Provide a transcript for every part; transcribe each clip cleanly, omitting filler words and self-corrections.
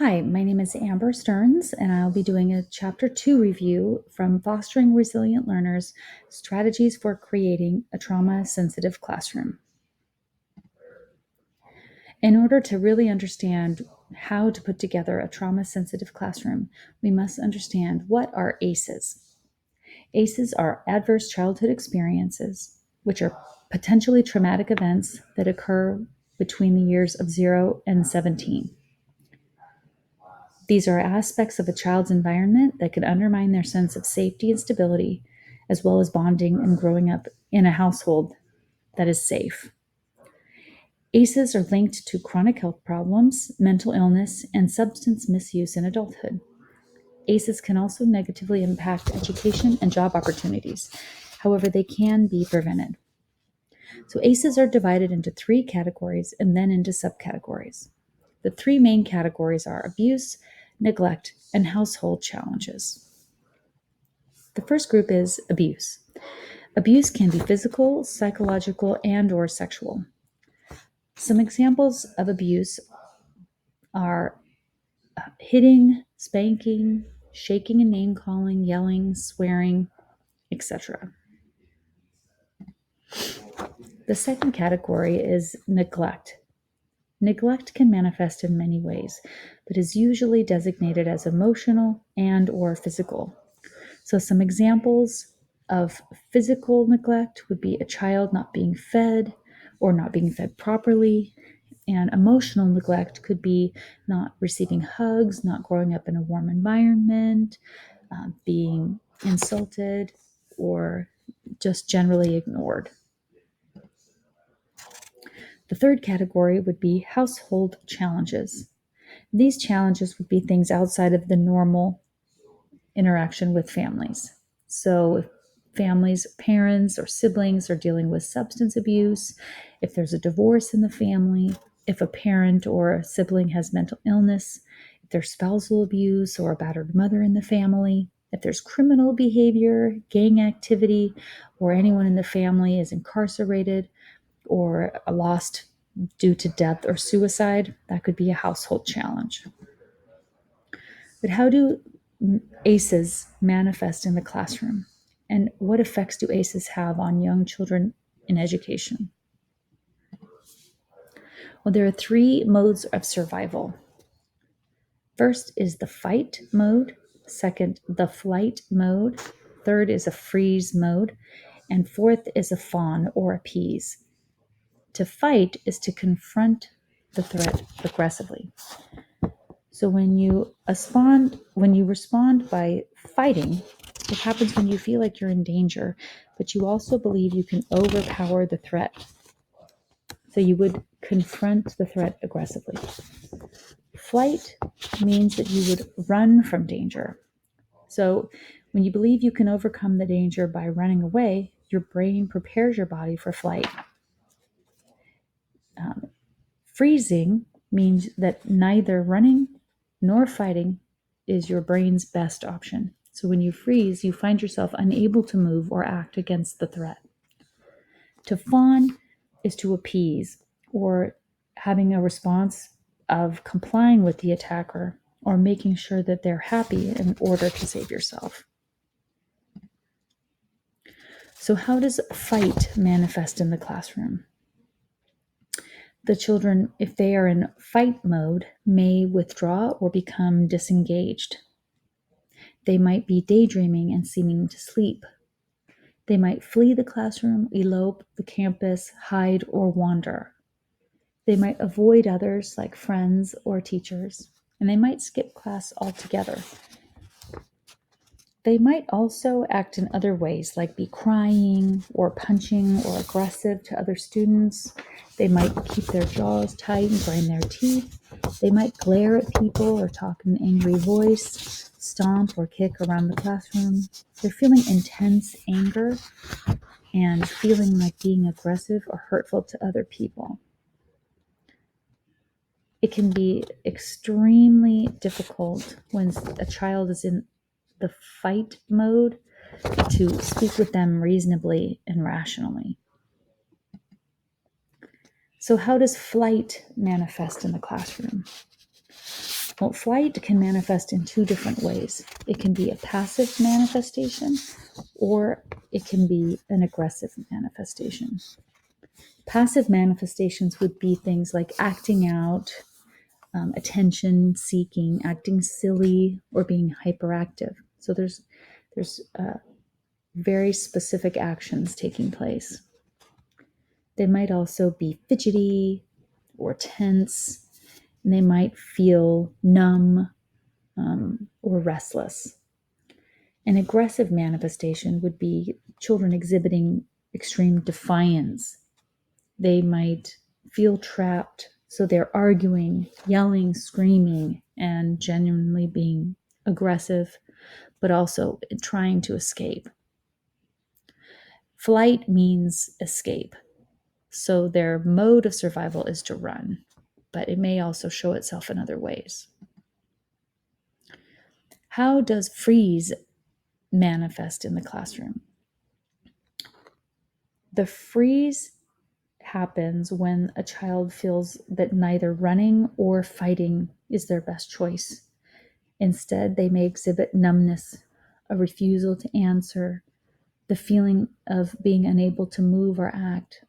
Hi, my name is Amber Stearns, and I'll be doing a Chapter 2 review from Fostering Resilient Learners, Strategies for Creating a Trauma-Sensitive Classroom. In order to really understand how to put together a trauma-sensitive classroom, we must understand what are ACEs. ACEs are adverse childhood experiences, which are potentially traumatic events that occur between the years of 0 and 17. These are aspects of a child's environment that could undermine their sense of safety and stability, as well as bonding and growing up in a household that is safe. ACEs are linked to chronic health problems, mental illness, and substance misuse in adulthood. ACEs can also negatively impact education and job opportunities. However, they can be prevented. So ACEs are divided into 3 categories and then into subcategories. The 3 main categories are abuse, neglect, and household challenges. The first group is abuse. Abuse can be physical, psychological, and/or sexual. Some examples of abuse are hitting, spanking, shaking and name calling, yelling, swearing, etc. The second category is neglect. Neglect can manifest in many ways, but is usually designated as emotional and/or physical. So some examples of physical neglect would be a child not being fed or not being fed properly. And emotional neglect could be not receiving hugs, not growing up in a warm environment, being insulted, or just generally ignored. The third category would be household challenges. These challenges would be things outside of the normal interaction with families. So if families, parents, or siblings are dealing with substance abuse, if there's a divorce in the family, if a parent or a sibling has mental illness, if there's spousal abuse or a battered mother in the family, if there's criminal behavior, gang activity, or anyone in the family is incarcerated or lost due to death or suicide, that could be a household challenge. But how do ACEs manifest in the classroom? And what effects do ACEs have on young children in education? Well, there are 3 modes of survival. First is the fight mode, second, the flight mode, third is a freeze mode, and fourth is a fawn or appease. To fight is to confront the threat aggressively. So when you respond by fighting, it happens when you feel like you're in danger, but you also believe you can overpower the threat. So you would confront the threat aggressively. Flight means that you would run from danger. So when you believe you can overcome the danger by running away, your brain prepares your body for flight. Freezing means that neither running nor fighting is your brain's best option. So when you freeze, you find yourself unable to move or act against the threat. To fawn is to appease, or having a response of complying with the attacker or making sure that they're happy in order to save yourself. So how does fight manifest in the classroom? The children, if they are in fight mode, may withdraw or become disengaged. They might be daydreaming and seeming to sleep. They might flee the classroom, elope the campus, hide, or wander. They might avoid others like friends or teachers, and they might skip class altogether. They might also act in other ways, like be crying or punching or aggressive to other students. They might keep their jaws tight and grind their teeth. They might glare at people or talk in an angry voice, stomp or kick around the classroom. They're feeling intense anger and feeling like being aggressive or hurtful to other people. It can be extremely difficult when a child is in the fight mode to speak with them reasonably and rationally. So how does flight manifest in the classroom? Well, flight can manifest in two different ways. It can be a passive manifestation or it can be an aggressive manifestation. Passive manifestations would be things like acting out, attention seeking, acting silly, or being hyperactive. So there's very specific actions taking place. They might also be fidgety or tense, and they might feel numb or restless. An aggressive manifestation would be children exhibiting extreme defiance. They might feel trapped, so they're arguing, yelling, screaming, and genuinely being aggressive, but also trying to escape. Flight means escape. So their mode of survival is to run, but it may also show itself in other ways. How does freeze manifest in the classroom? The freeze happens when a child feels that neither running or fighting is their best choice. Instead, they may exhibit numbness, a refusal to answer, the feeling of being unable to move or act,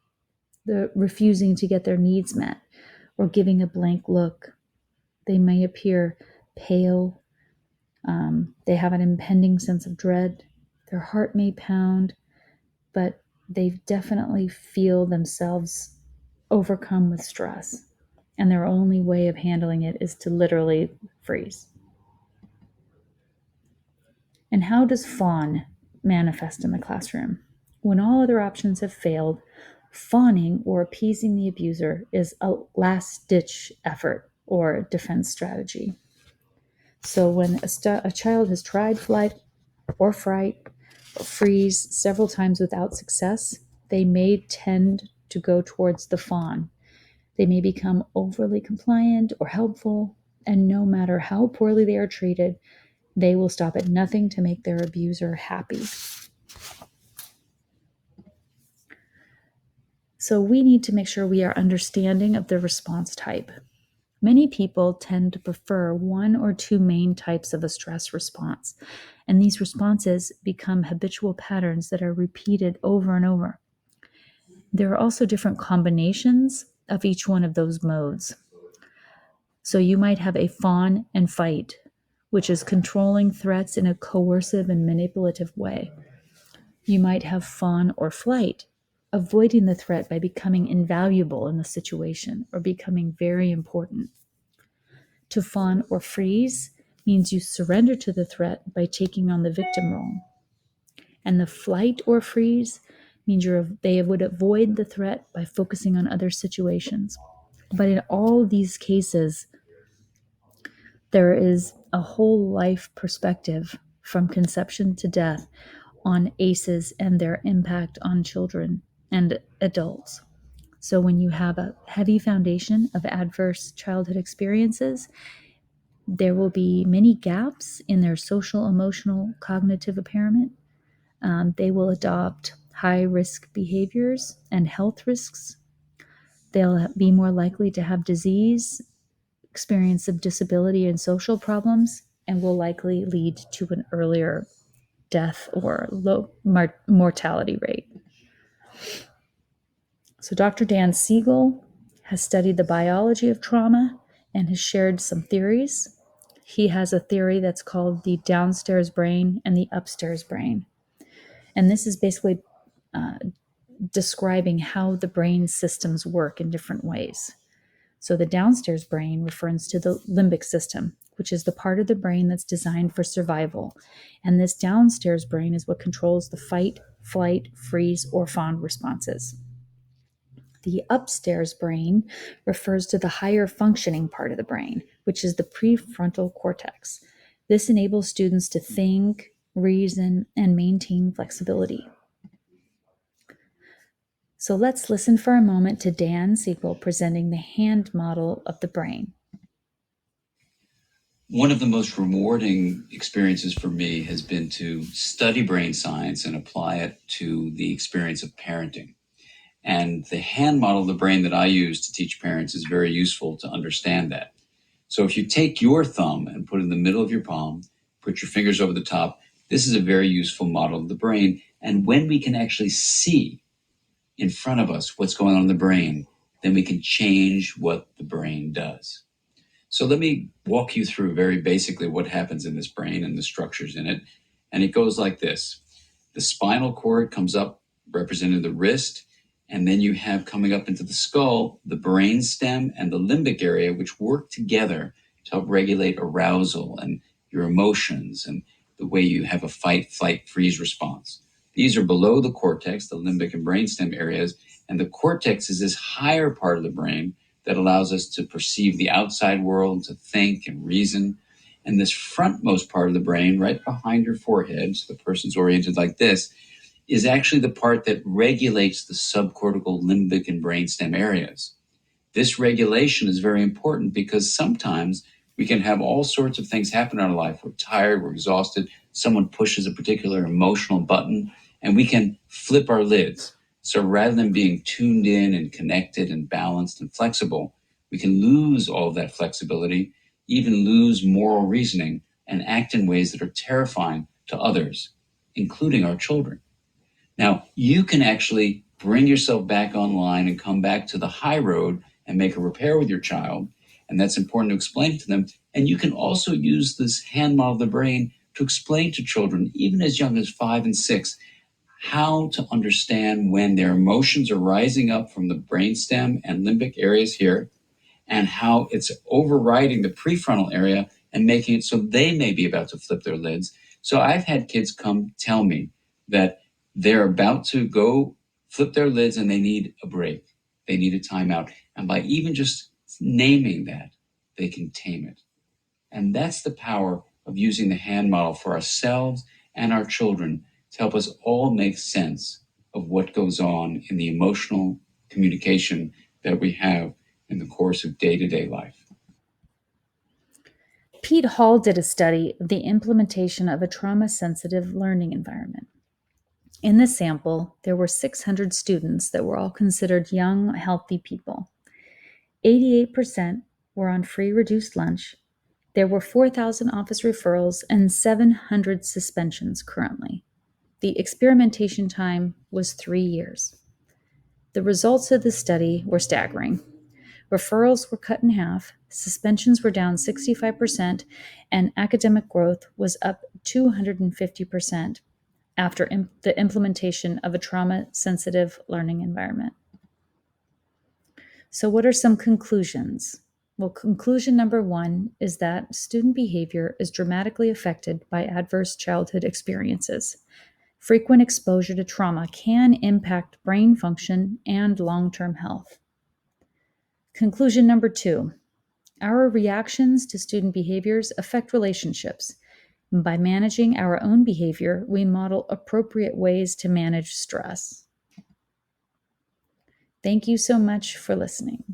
the refusing to get their needs met, or giving a blank look. They may appear pale. They have an impending sense of dread. Their heart may pound, but they definitely feel themselves overcome with stress. And their only way of handling it is to literally freeze. And how does fawn manifest in the classroom? When all other options have failed, fawning or appeasing the abuser is a last-ditch effort or defense strategy. So when a child has tried flight or fright or freeze several times without success, they may tend to go towards the fawn. They may become overly compliant or helpful, and no matter how poorly they are treated, they will stop at nothing to make their abuser happy. So we need to make sure we are understanding of the response type. Many people tend to prefer one or two main types of a stress response, and these responses become habitual patterns that are repeated over and over. There are also different combinations of each one of those modes. So you might have a fawn and fight, which is controlling threats in a coercive and manipulative way. You might have fawn or flight, avoiding the threat by becoming invaluable in the situation or becoming very important. To fawn or freeze means you surrender to the threat by taking on the victim role. And the flight or freeze means they would avoid the threat by focusing on other situations. But in all these cases, there is a whole life perspective from conception to death on ACEs and their impact on children and adults. So when you have a heavy foundation of adverse childhood experiences, there will be many gaps in their social, emotional, cognitive impairment. They will adopt high-risk behaviors and health risks. They'll be more likely to have disease, experience of disability and social problems, and will likely lead to an earlier death or low mortality rate. So Dr. Dan Siegel has studied the biology of trauma and has shared some theories. He has a theory that's called the downstairs brain and the upstairs brain. And this is basically describing how the brain systems work in different ways. So the downstairs brain refers to the limbic system, which is the part of the brain that's designed for survival. And this downstairs brain is what controls the fight, flight, freeze, or fawn responses. The upstairs brain refers to the higher functioning part of the brain, which is the prefrontal cortex. This enables students to think, reason, and maintain flexibility. So let's listen for a moment to Dan Siegel presenting the hand model of the brain. One of the most rewarding experiences for me has been to study brain science and apply it to the experience of parenting. And the hand model of the brain that I use to teach parents is very useful to understand that. So if you take your thumb and put it in the middle of your palm, put your fingers over the top, this is a very useful model of the brain. And when we can actually see in front of us what's going on in the brain, then we can change what the brain does. So let me walk you through very basically what happens in this brain and the structures in it. And it goes like this. The spinal cord comes up representing the wrist, and then you have coming up into the skull the brain stem and the limbic area, which work together to help regulate arousal and your emotions and the way you have a fight, flight, freeze response. These are below the cortex, the limbic and brainstem areas, and the cortex is this higher part of the brain that allows us to perceive the outside world, to think and reason. And this frontmost part of the brain, right behind your forehead, so the person's oriented like this, is actually the part that regulates the subcortical, limbic, and brainstem areas. This regulation is very important because sometimes we can have all sorts of things happen in our life. We're tired, we're exhausted, someone pushes a particular emotional button, and we can flip our lids. So rather than being tuned in and connected and balanced and flexible, we can lose all of that flexibility, even lose moral reasoning, and act in ways that are terrifying to others, including our children. Now, you can actually bring yourself back online and come back to the high road and make a repair with your child. And that's important to explain to them. And you can also use this hand model of the brain to explain to children, even as young as 5 and 6, how to understand when their emotions are rising up from the brainstem and limbic areas here, and how it's overriding the prefrontal area and making it so they may be about to flip their lids. So I've had kids come tell me that they're about to go flip their lids and they need a break. They need a timeout. And by even just naming that, they can tame it. And that's the power of using the hand model for ourselves and our children to help us all make sense of what goes on in the emotional communication that we have in the course of day-to-day life. Pete Hall did a study of the implementation of a trauma-sensitive learning environment. In the sample, there were 600 students that were all considered young, healthy people. 88% were on free reduced lunch. There were 4,000 office referrals and 700 suspensions currently. The experimentation time was 3 years. The results of the study were staggering. Referrals were cut in half, suspensions were down 65%, and academic growth was up 250% after the implementation of a trauma-sensitive learning environment. So what are some conclusions? Well, conclusion number 1 is that student behavior is dramatically affected by adverse childhood experiences. Frequent exposure to trauma can impact brain function and long-term health. Conclusion number 2, our reactions to student behaviors affect relationships. By managing our own behavior, we model appropriate ways to manage stress. Thank you so much for listening.